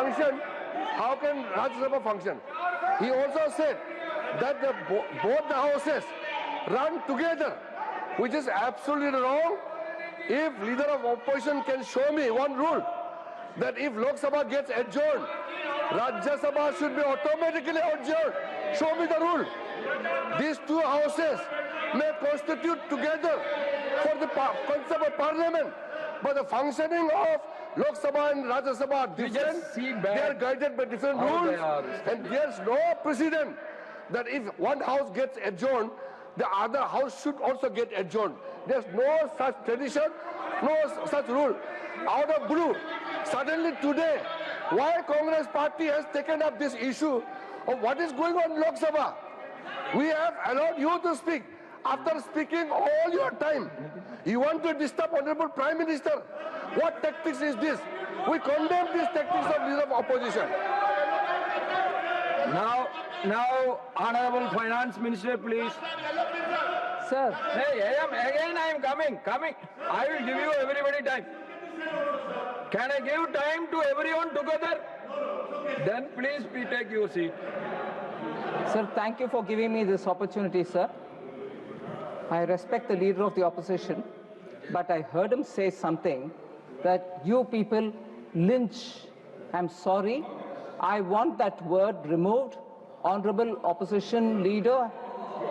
function, how can Rajya Sabha function? He also said that both the houses run together, which is absolutely wrong. If leader of opposition can show me one rule, that if Lok Sabha gets adjourned, Rajya Sabha should be automatically adjourned. Show me the rule. These two houses may constitute together for the concept of parliament, but the functioning of Lok Sabha and Rajya Sabha are different. They are guided by different rules, and there's no precedent that if one house gets adjourned, the other house should also get adjourned. There's no such tradition, no such rule. Out of blue, suddenly today, why Congress party has taken up this issue of what is going on in Lok Sabha? We have allowed you to speak. After speaking all your time, you want to disturb Honorable Prime Minister. What tactics is this? We condemn these tactics of leader of opposition. Now, Honorable Finance Minister, please. Sir. Hey, I am coming. I will give you everybody time. Can I give time to everyone together? Then please take your seat. Sir, thank you for giving me this opportunity, sir. I respect the leader of the opposition, but I heard him say something that you people lynch. I'm sorry. I want that word removed. Honorable opposition leader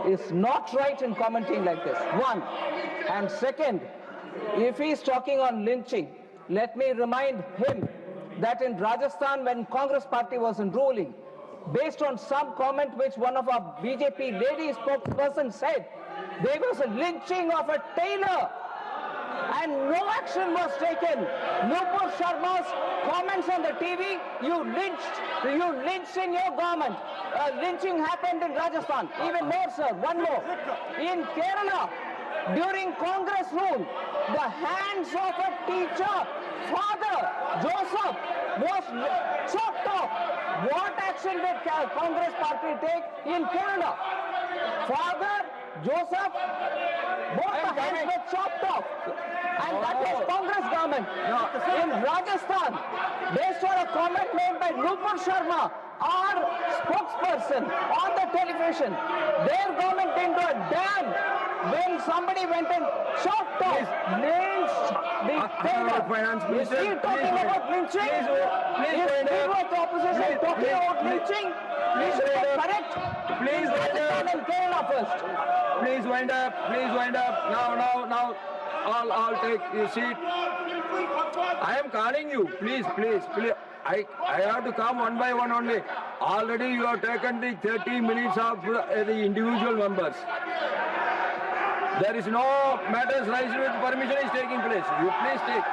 is not right in commenting like this. One. And second, if he's talking on lynching, let me remind him that in Rajasthan, when Congress party was in ruling, based on some comment which one of our BJP lady spokesperson said, there was a lynching of a tailor and no action was taken. Nupur Sharma's comments on the TV, you lynched in your government. Lynching happened in Rajasthan. Even more, sir, one more. In Kerala, during Congress rule, the hands of a teacher, Father Joseph, was chopped off. What action did Congress party take in Kerala? Father Joseph, both the hands were chopped off. And that was Congress government. In Rajasthan, based on a comment made by Nupur Sharma, our spokesperson on the television, their government into a dam when somebody went and chopped off, lynched the tailor. Is he talking about lynching? Is leader of the opposition talking about lynching? Please be correct. Please wind up. And Kerala first. Please wind up. Now. I'll take your seat. I am calling you. Please. I have to come one by one only. Already you have taken the 30 minutes of the individual members. There is no matters raised with permission is taking place. You please take.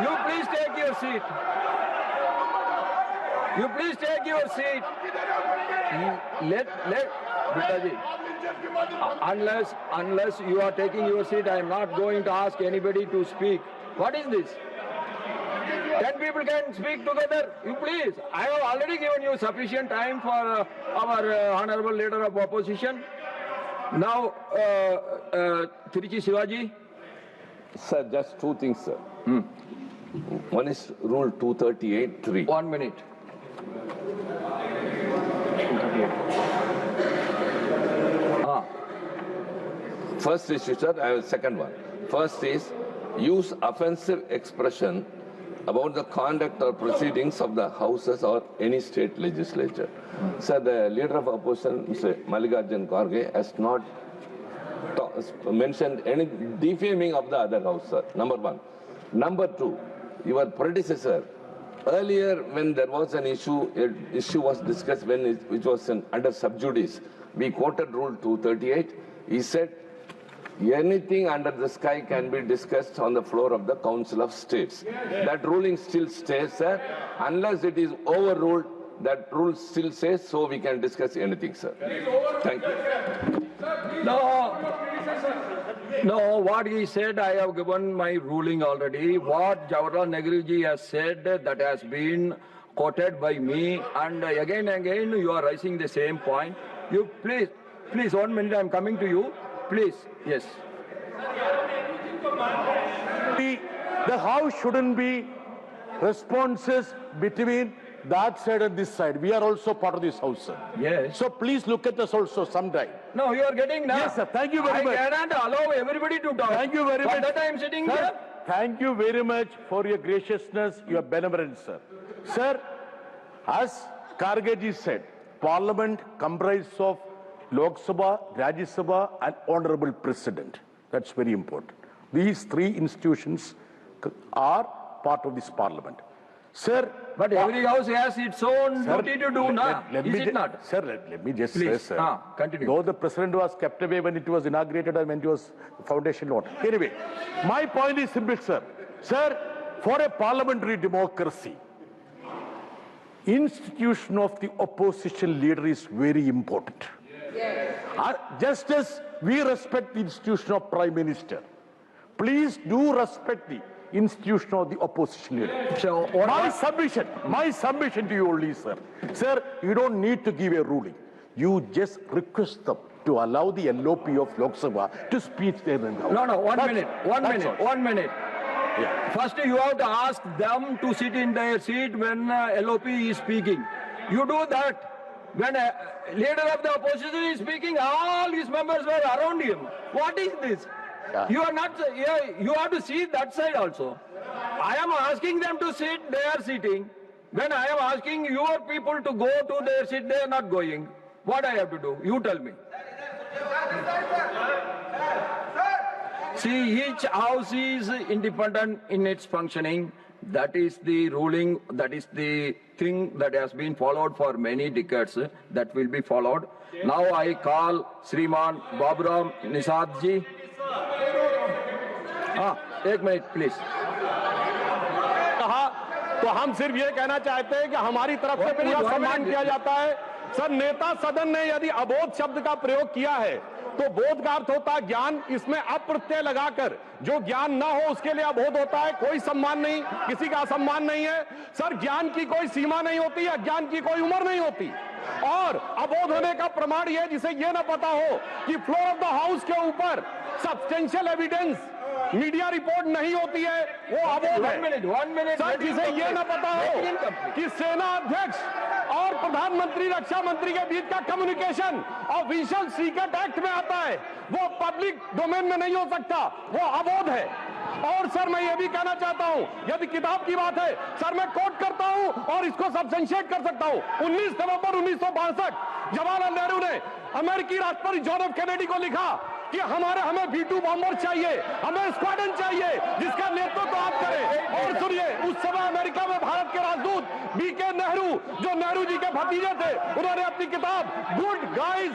You please take your seat. You please take your seat. Let Bitaji. Unless you are taking your seat, I am not going to ask anybody to speak. What is this? 10 people can speak together. You please. I have already given you sufficient time for our honorable leader of opposition. Now, Tiruchi Shivaji. Sir, just two things, sir. One is Rule 238(3). 1 minute. First issue, sir, I have a second one. First is use offensive expression about the conduct or proceedings of the houses or any state legislature. Sir, the leader of opposition, Mr. Mallikarjun Kharge, has not mentioned any defaming of the other house, sir. Number one. Number two, your predecessor, earlier when there was an issue was discussed which was under sub judice. We quoted Rule 238. He said, anything under the sky can be discussed on the floor of the Council of States. That ruling still stays, sir. Unless it is overruled, that rule still says, so we can discuss anything, sir. Thank you. No, what he said, I have given my ruling already. What Jawaharlal Nehru ji has said, that has been quoted by me. And again, you are raising the same point. You please, 1 minute, I am coming to you. Please, yes. The House shouldn't be responses between that side and this side. We are also part of this house, sir. Yes. So please look at us also sometime. No, you are getting now. Yes, sir. Thank you very much. I cannot allow everybody to talk. Thank you very For much. that I am sitting Sir, here. thank you very much for your graciousness, your benevolence, sir. Sir, as Kargeji said, Parliament comprises of Lok Sabha, Rajya Sabha and Honorable President. That's very important. These three institutions are part of this Parliament. Sir, But every house has its own Sir, duty to do, na? Is it not? Sir, let me just say, Please, sir. continue. Though the president was kept away when it was inaugurated and when it was foundation law. Anyway, my point is simple, sir. Sir, for a parliamentary democracy, institution of the opposition leader is very important. Just as we respect the institution of Prime Minister, please do respect the institution of the opposition leader. So, My submission to you only, sir. Sir, you don't need to give a ruling. You just request them to allow the LOP of Lok Sabha to speak there and now. No, one That's- minute. that's all. 1 minute. Yeah. First, you have to ask them to sit in their seat when LOP is speaking. You do that. When a leader of the opposition is speaking, all his members were around him. What is this? Yeah. You are not. You have to see that side also. I am asking them to sit. They are sitting. When I am asking your people to go to their seat, they are not going. What I have to do? You tell me. See, each house is independent in its functioning. That is the ruling, that is the thing that has been followed for many decades. That will be followed. Now I call Sriman Baburam Nisad ji. एक minute please. कहा तो हम सिर्फ ये कहना चाहते हैं कि हमारी तरफ से पूरा सम्मान किया जाता है. सर, नेता सदन ने यदि अबोध शब्द का प्रयोग किया है तो बोध का अर्थ होता है ज्ञान. इसमें अप्रत्यय लगाकर जो ज्ञान ना हो उसके लिए अबोध होता है. कोई सम्मान नहीं, किसी का असम्मान नहीं है. सर, ज्ञान की कोई सीमा नहीं होती है, ज्ञान की कोई उम्र नहीं होती. और अबोध होने का प्रमाण यह जिसे यह ना पता हो कि फ्लोर ऑफ द हाउस के ऊपर सब्सटेंशियल एविडेंस मीडिया रिपोर्ट नहीं होती है, वो अबोध है. 1 minute. सर, जिसे ये ना पता हो कि सेना अध्यक्ष और प्रधानमंत्री रक्षा मंत्री के बीच का कम्युनिकेशन ऑफिशियल सीक्रेट एक्ट में आता है, वो पब्लिक डोमेन में नहीं हो सकता, वो अबोध है. और सर, मैं ये भी कहना चाहता हूं, यदि किताब की बात है सर, मैं कोट करता हूं और इसको सब्सटेंशिएट कर सकता हूं. 19 नवंबर 1962 जवाहरलाल नेहरू ने अमेरिकी राष्ट्रपति जॉन एफ कैनेडी को लिखा कि हमें V2 बॉम्बर चाहिए, हमें स्क्वाड्रन चाहिए जिसका नेतृत्व आप करें. और सुनिए, उस समय अमेरिका में भारत के राजदूत BK नेहरू, जो नेहरू जी के भतीजे थे, उन्होंने अपनी किताब गुड गाइज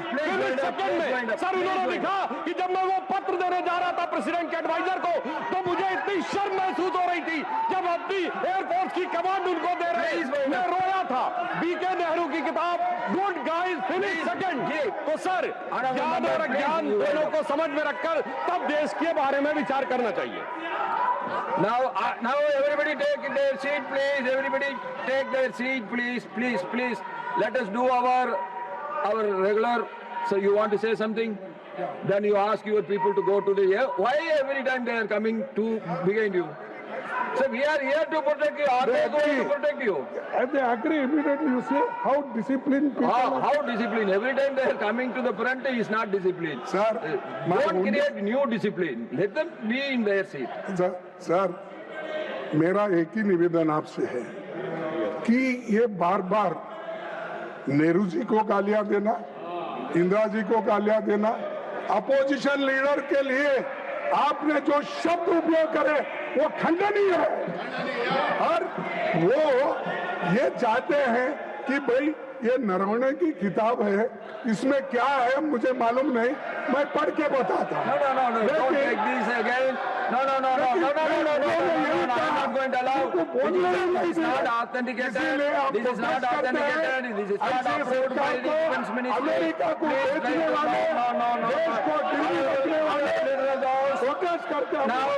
सेकंड में सर उन्होंने लिखा कि जब मैं वो पत्र देने जा रहा था प्रेसिडेंट के एडवाइजर को, तो मुझे इतनी शर्म महसूस हो रही थी जब अपनी एयरफोर्स की कमांड उनको दे रहे, मैं रोया था. BK नेहरू की किताब गुड गाइज फिनिश सेकंड. तो सर, ज्ञान और अज्ञान दोनों को समझ में रखकर तब देश के बारे में विचार करना चाहिए. Now everybody take their seat, please. Everybody take their seat, please. Let us do our regular. So you want to say something? Then you ask your people to go to the. Why every time they are coming to behind you? So we are here to protect you. Are they going to protect you? And they agree immediately. You see how disciplined people are. How discipline? Every time they are coming to the front is not discipline. Sir, my Don't only- create new discipline. Let them be in their seat. Sir, मेरा एक ही निवेदन आपसे है कि ये बार बार नेहरू जी को गालियां देना, इंदिरा जी को गालियां देना, अपोजिशन लीडर के लिए आपने जो शब्द उपयोग करे वो खंडनीय है. और वो ये चाहते हैं कि भाई ये नरवणे की किताब है, इसमें क्या है मुझे मालूम नहीं, मैं पढ़ के बताता हूँ. No. Don't take this again. No. I'm not going to allow. This is not authenticated. This is not authenticated. This is not approved by the defense ministry. America को बेचने वाले देश को दिल्ली रखने वाले प्रोटेस्ट करते हैं. Now,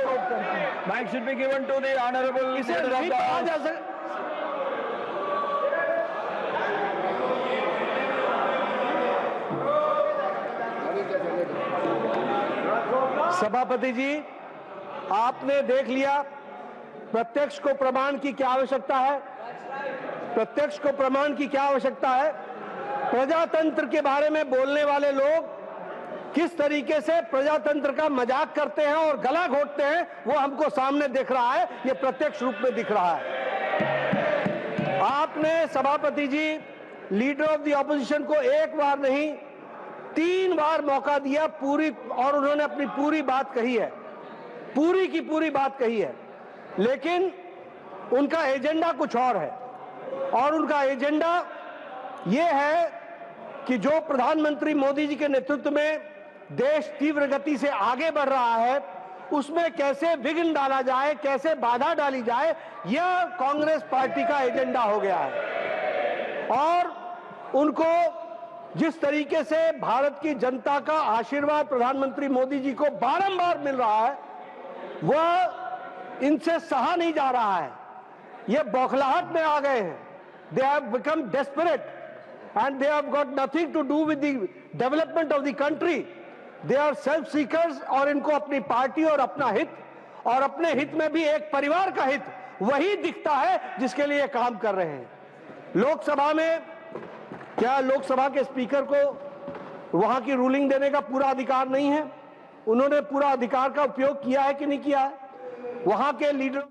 mic should be given to the honorable leader of the House. सभापति जी, आपने देख लिया प्रत्यक्ष को प्रमाण की क्या आवश्यकता है? प्रत्यक्ष को प्रमाण की क्या आवश्यकता है? प्रजातंत्र के बारे में बोलने वाले लोग किस तरीके से प्रजातंत्र का मजाक करते हैं और गला घोटते हैं, वो हमको सामने दिख रहा है, ये प्रत्यक्ष रूप में दिख रहा है। आपने सभापति जी लीडर ऑफ द ऑपोजिशन को एक बार नहीं 3 बार मौका दिया पूरी, और उन्होंने अपनी पूरी बात कही है, पूरी की पूरी बात कही है, लेकिन उनका एजेंडा कुछ और है। और उनका एजेंडा ये है कि जो प्रधानमंत्री मोदी जी के नेतृत्व में देश तीव्र गति से आगे बढ़ रहा है, उसमें कैसे विघ्न डाला जाए, कैसे बाधा डाली जाए, यह कांग्रेस पार्टी का एजेंडा हो गया है। और उनको जिस तरीके से भारत की जनता का आशीर्वाद प्रधानमंत्री मोदी जी को बारंबार मिल रहा है, वह इनसे सहा नहीं जा रहा है। ये बौखलाहट में आ गए हैं। They have become desperate and they have got nothing to do with the development of the country. They are self seekers, और इनको अपनी पार्टी और अपना हित, और अपने हित में भी एक परिवार का हित, वही दिखता है जिसके लिए काम कर रहे हैं। लोकसभा में क्या लोकसभा के स्पीकर को वहां की रूलिंग देने का पूरा अधिकार नहीं है? उन्होंने पूरा अधिकार का उपयोग किया है कि नहीं किया है? वहां के लीडर